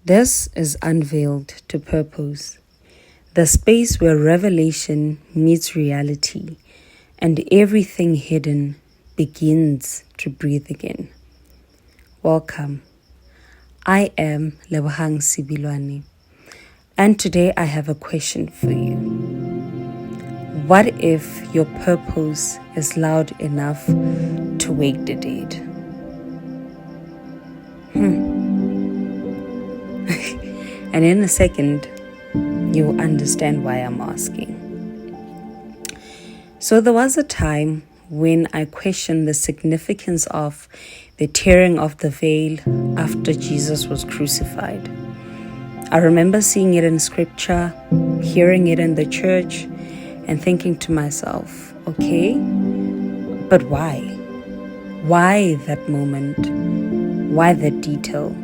This is Unveiled to Purpose, the space where revelation meets reality and everything hidden begins to breathe again. Welcome. I am Lebohang Sibilwane, and today I have a question for you. What if your purpose is loud enough to wake the dead? And in a second, you'll understand why I'm asking. So there was a time when I questioned the significance of the tearing of the veil after Jesus was crucified. I remember seeing it in scripture, hearing it in the church, and thinking to myself, okay, but why? Why that moment? Why that detail?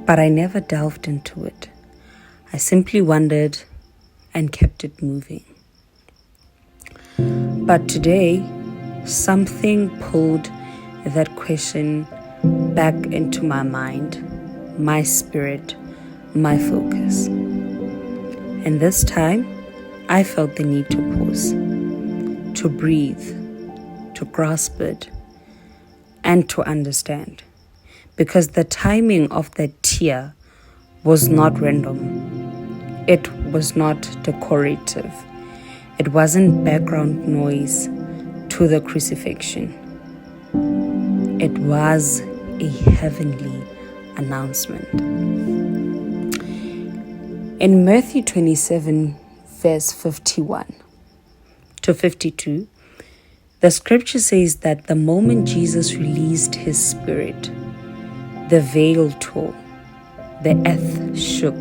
But I never delved into it. I simply wondered and kept it moving. But today, something pulled that question back into my mind, my spirit, my focus. And this time, I felt the need to pause, to breathe, to grasp it, and to understand. Because the timing of that tear was not random. It was not decorative. It wasn't background noise to the crucifixion. It was a heavenly announcement. In Matthew 27, verse 51 to 52, the scripture says that the moment Jesus released his spirit, the veil tore, the earth shook,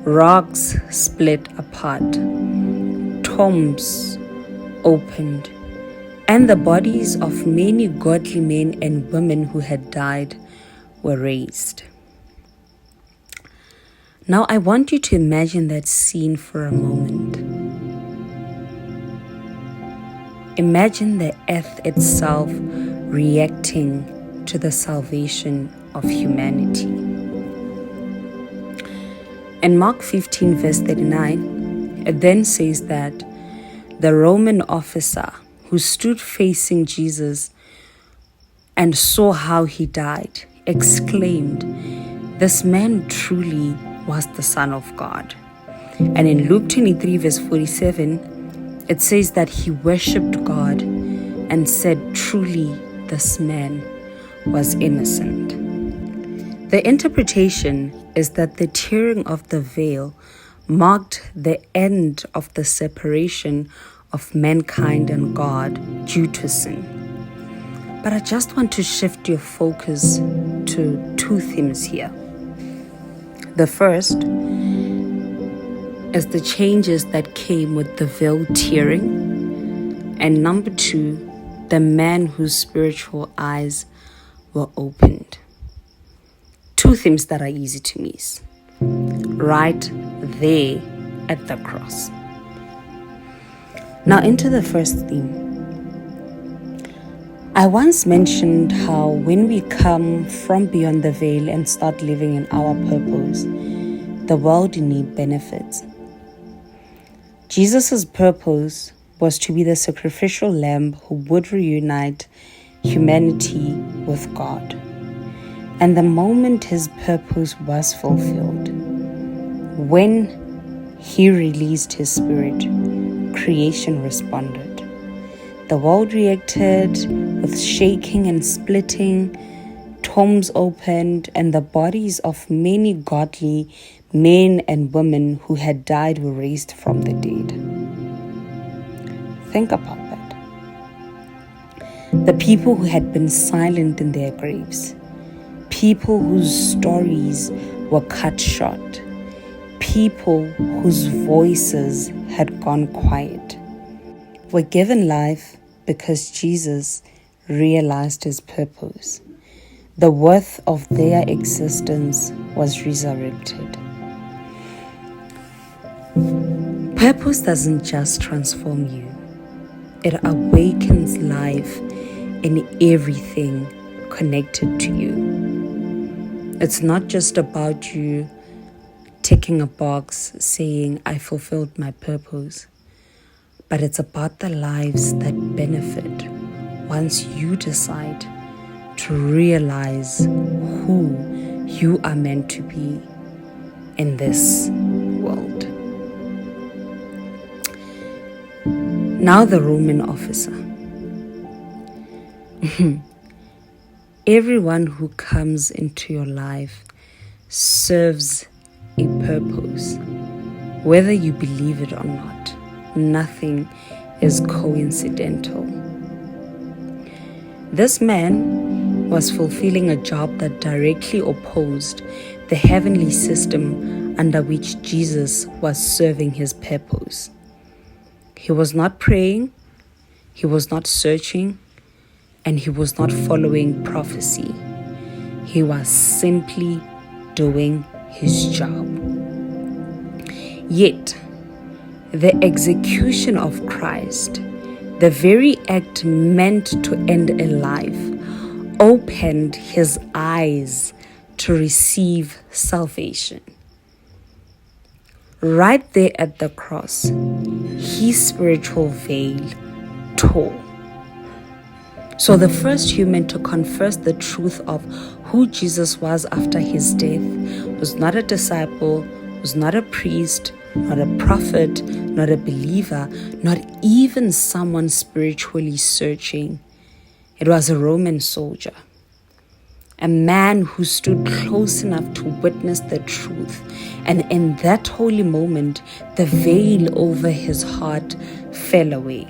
rocks split apart, tombs opened, and the bodies of many godly men and women who had died were raised. Now I want you to imagine that scene for a moment. Imagine the earth itself reacting to the salvation of humanity. In Mark 15 verse 39, it then says that the Roman officer who stood facing Jesus and saw how he died exclaimed, "This man truly was the Son of God." And in Luke 23 verse 47, it says that he worshipped God and said, "Truly this man was innocent." The interpretation is that the tearing of the veil marked the end of the separation of mankind and God due to sin. But I just want to shift your focus to two themes here. The first is the changes that came with the veil tearing, and number two, the man whose spiritual eyes were opened. Two themes that are easy to miss, right there at the cross. Now into the first theme. I once mentioned how when we come from beyond the veil and start living in our purpose, the world in need benefits. Jesus' purpose was to be the sacrificial lamb who would reunite humanity with God. And the moment his purpose was fulfilled, when he released his spirit, creation responded. The world reacted with shaking and splitting, tombs opened, and the bodies of many godly men and women who had died were raised from the dead. Think about that. The people who had been silent in their graves, people whose stories were cut short, people whose voices had gone quiet, were given life because Jesus realized his purpose. The worth of their existence was resurrected. Purpose doesn't just transform you, it awakens life in everything connected to you. It's not just about you ticking a box saying, I fulfilled my purpose, but it's about the lives that benefit once you decide to realize who you are meant to be in this world. Now the Roman officer. Everyone who comes into your life serves a purpose, whether you believe it or not. Nothing is coincidental. This man was fulfilling a job that directly opposed the heavenly system under which Jesus was serving his purpose. He was not praying, he was not searching, and he was not following prophecy. He was simply doing his job. Yet, the execution of Christ, the very act meant to end a life, opened his eyes to receive salvation. Right there at the cross, his spiritual veil tore. So the first human to confess the truth of who Jesus was after his death was not a disciple, was not a priest, not a prophet, not a believer, not even someone spiritually searching. It was a Roman soldier, a man who stood close enough to witness the truth. And in that holy moment, the veil over his heart fell away.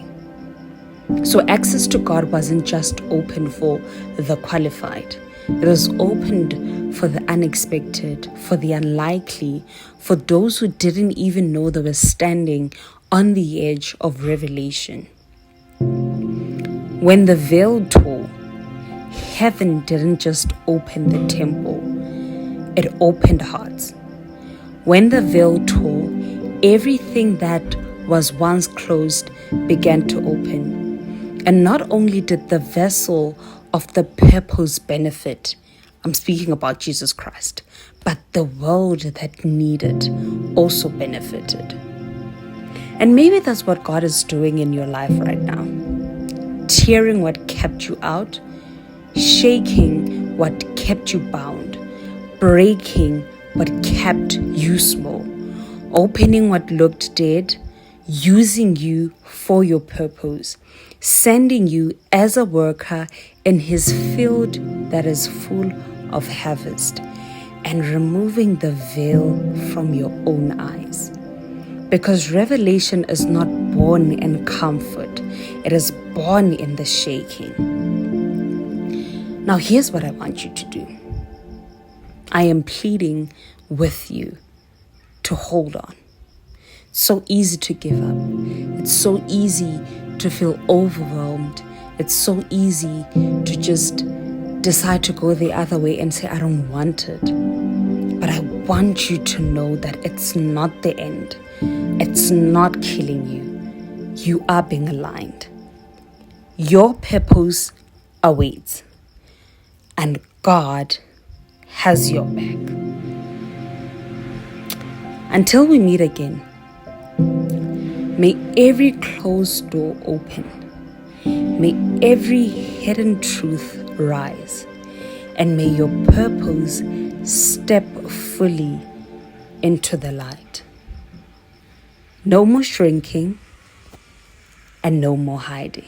So access to God wasn't just open for the qualified. It was opened for the unexpected, for the unlikely, for those who didn't even know they were standing on the edge of revelation. When the veil tore, heaven didn't just open the temple, it opened hearts. When the veil tore, everything that was once closed began to open. And not only did the vessel of the purpose benefit, I'm speaking about Jesus Christ, but the world that needed also benefited. And maybe that's what God is doing in your life right now. Tearing what kept you out, shaking what kept you bound, breaking what kept you small, opening what looked dead, using you for your purpose, sending you as a worker in his field that is full of harvest, and removing the veil from your own eyes. Because revelation is not born in comfort, it is born in the shaking. Now here's what I want you to do. I am pleading with you to hold on. It's so easy to give up. It's so easy to feel overwhelmed. It's so easy to just decide to go the other way and say, I don't want it. But I want you to know that it's not the end. It's not killing you. You are being aligned. Your purpose awaits. And God has your back. Until we meet again, may every closed door open. May every hidden truth rise. And may your purpose step fully into the light. No more shrinking and no more hiding.